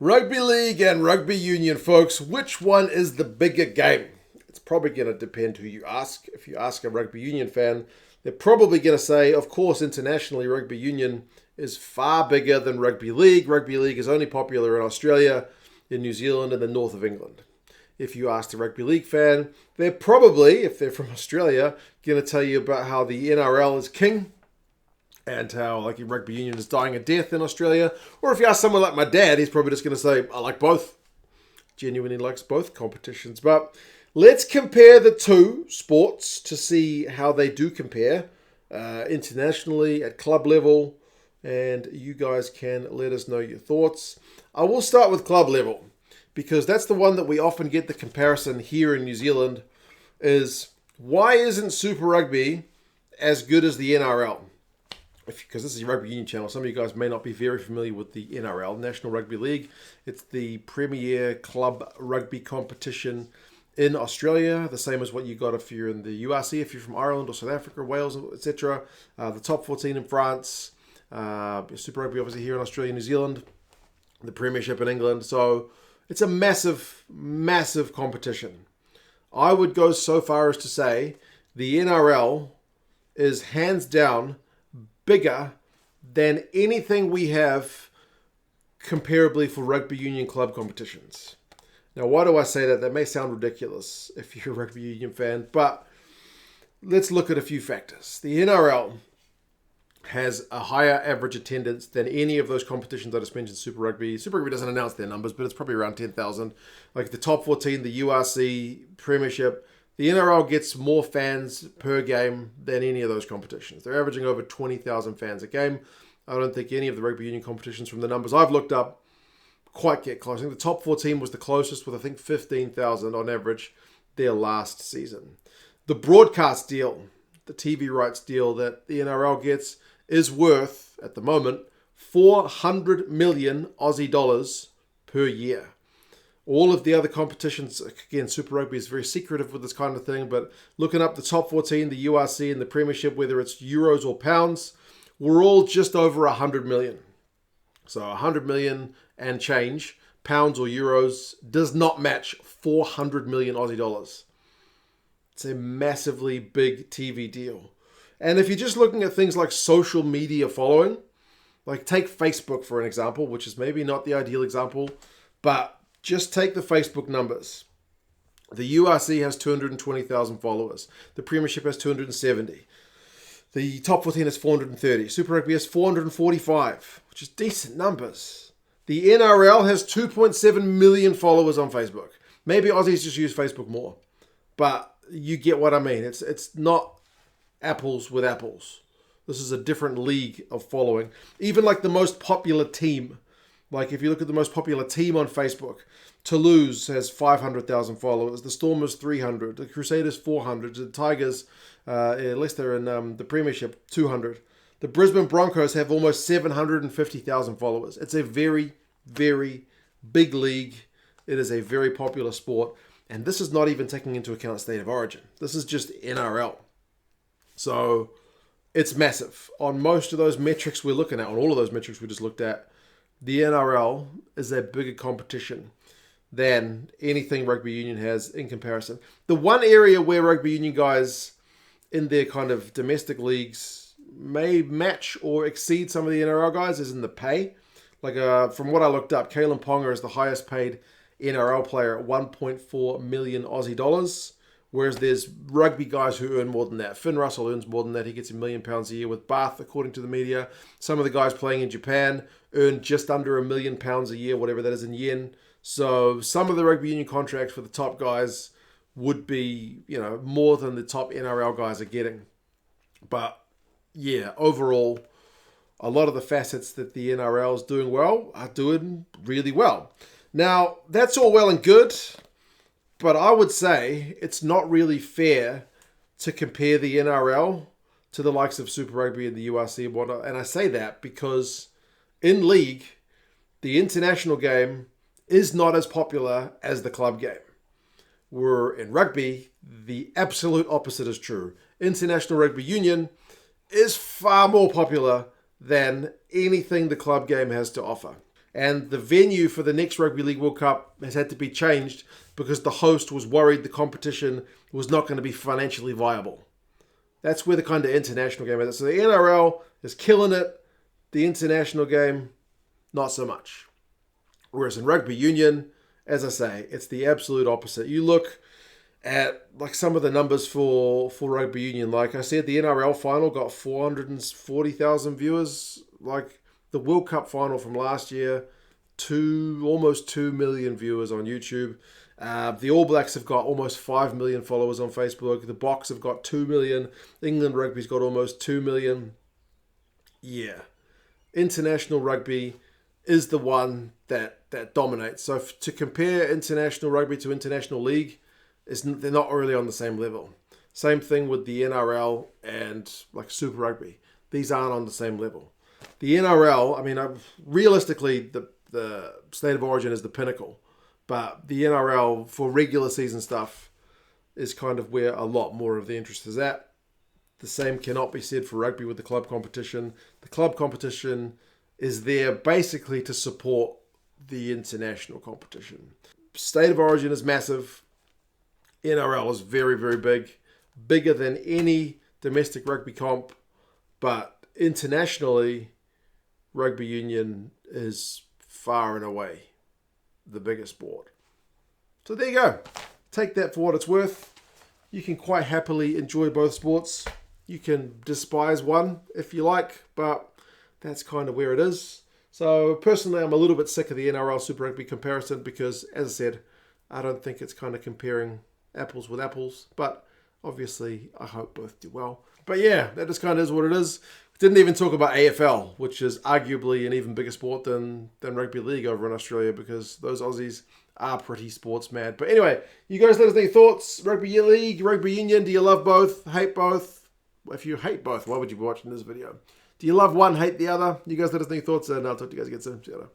Rugby league and rugby union, folks. Which one is the bigger game? It's probably going to depend who you ask. If you ask a rugby union fan, they're probably going to say, of course, internationally, rugby union is far bigger than rugby league. Rugby league is only popular in Australia, in New Zealand, and the north of England. If you ask a rugby league fan, they're probably, if they're from Australia, going to tell you about how the NRL is king and how rugby union is dying a death in Australia. Or if you ask someone like my dad, he's probably just going to say, I like both. Genuinely likes both competitions. But let's compare the two sports to see how they do compare internationally at club level. And you guys can let us know your thoughts. I will start with club level because that's the one that we often get the comparison here in New Zealand is why isn't Super Rugby as good as the NRL? Because this is a rugby union channel, some of you guys may not be very familiar with the NRL, National Rugby League. It's the premier club rugby competition in Australia, the same as what you got if you're in the URC, if you're from Ireland or South Africa, Wales, etc. The top 14 in France, Super Rugby obviously here in Australia, New Zealand, the Premiership in England. So it's a massive, massive competition. I would go so far as to say the NRL is hands down bigger than anything we have comparably for rugby union club competitions. Now, why do I say that? That may sound ridiculous if you're a rugby union fan, but let's look at a few factors. The NRL has a higher average attendance than any of those competitions I just mentioned. Super Rugby. Super Rugby doesn't announce their numbers, but it's probably around 10,000. Like the top 14, the URC, Premiership, the NRL gets more fans per game than any of those competitions. They're averaging over 20,000 fans a game. I don't think any of the rugby union competitions from the numbers I've looked up quite get close. I think the top 14 was the closest with, I think, 15,000 on average their last season. The broadcast deal, the TV rights deal that the NRL gets is worth, at the moment, 400 million Aussie dollars per year. All of the other competitions, again, Super Rugby is very secretive with this kind of thing, but looking up the top 14, the URC and the Premiership, whether it's euros or pounds, we're all just over 100 million. So 100 million and change, pounds or euros, does not match 400 million Aussie dollars. It's a massively big TV deal. And if you're just looking at things like social media following, like take Facebook for an example, which is maybe not the ideal example, but just take the Facebook numbers. The URC has 220,000 followers. The Premiership has 270. The top 14 has 430. Super Rugby has 445, which is decent numbers. The NRL has 2.7 million followers on Facebook. Maybe Aussies just use Facebook more, but you get what I mean. It's not apples with apples. This is a different league of following. Even like the most popular team, like if you look at the most popular team on Facebook, Toulouse has 500,000 followers. The Stormers 300. The Crusaders 400. The Tigers, unless they're in the Premiership, 200. The Brisbane Broncos have almost 750,000 followers. It's a very, very big league. It is a very popular sport. And this is not even taking into account state of origin. This is just NRL. So it's massive. On most of those metrics we're looking at, on all of those metrics we just looked at, the NRL is a bigger competition than anything rugby union has in comparison. The one area where rugby union guys in their kind of domestic leagues may match or exceed some of the NRL guys is in the pay. Like from what I looked up, Kalen Ponga is the highest paid NRL player at 1.4 million Aussie dollars. Whereas there's rugby guys who earn more than that. Finn Russell earns more than that. He gets £1 million a year with Bath, according to the media. Some of the guys playing in Japan earn just under £1 million a year, whatever that is in yen. So some of the rugby union contracts for the top guys would be, more than the top NRL guys are getting. But yeah, overall, a lot of the facets that the NRL is doing well are doing really well. Now, that's all well and good. But I would say it's not really fair to compare the NRL to the likes of Super Rugby and the URC and whatnot. And I say that because in league, the international game is not as popular as the club game. Where in rugby, the absolute opposite is true. International Rugby Union is far more popular than anything the club game has to offer. And the venue for the next Rugby League World Cup has had to be changed because the host was worried the competition was not going to be financially viable. That's where the kind of international game is. So the NRL is killing it. The international game, not so much. Whereas in rugby union, as I say, it's the absolute opposite. You look at like some of the numbers for rugby union. Like I said, the NRL final got 440,000 viewers. Like the World Cup final from last year, almost 2 million viewers on YouTube. The All Blacks have got almost 5 million followers on Facebook. The Box have got 2 million. England Rugby's got almost 2 million. Yeah. International rugby is the one that dominates. So to compare international rugby to international league, they're not really on the same level. Same thing with the NRL and like Super Rugby. These aren't on the same level. The NRL, I mean, realistically, the State of Origin is the pinnacle. But the NRL for regular season stuff is kind of where a lot more of the interest is at. The same cannot be said for rugby with the club competition. The club competition is there basically to support the international competition. State of Origin is massive. NRL is very, very big. Bigger than any domestic rugby comp. But internationally, rugby union is far and away the biggest sport. So there you go. Take that for what it's worth. You can quite happily enjoy both sports. You can despise one if you like, but that's kind of where it is. So personally, I'm a little bit sick of the NRL Super Rugby comparison because, as I said, I don't think it's kind of comparing apples with apples, but obviously I hope both do well. But yeah, that just kind of is what it is. Didn't even talk about AFL, which is arguably an even bigger sport than rugby league over in Australia because those Aussies are pretty sports mad. But anyway, you guys let us know your thoughts. Rugby league, rugby union, do you love both, hate both? If you hate both, why would you be watching this video? Do you love one, hate the other? You guys let us know your thoughts, and I'll talk to you guys again soon. See you later.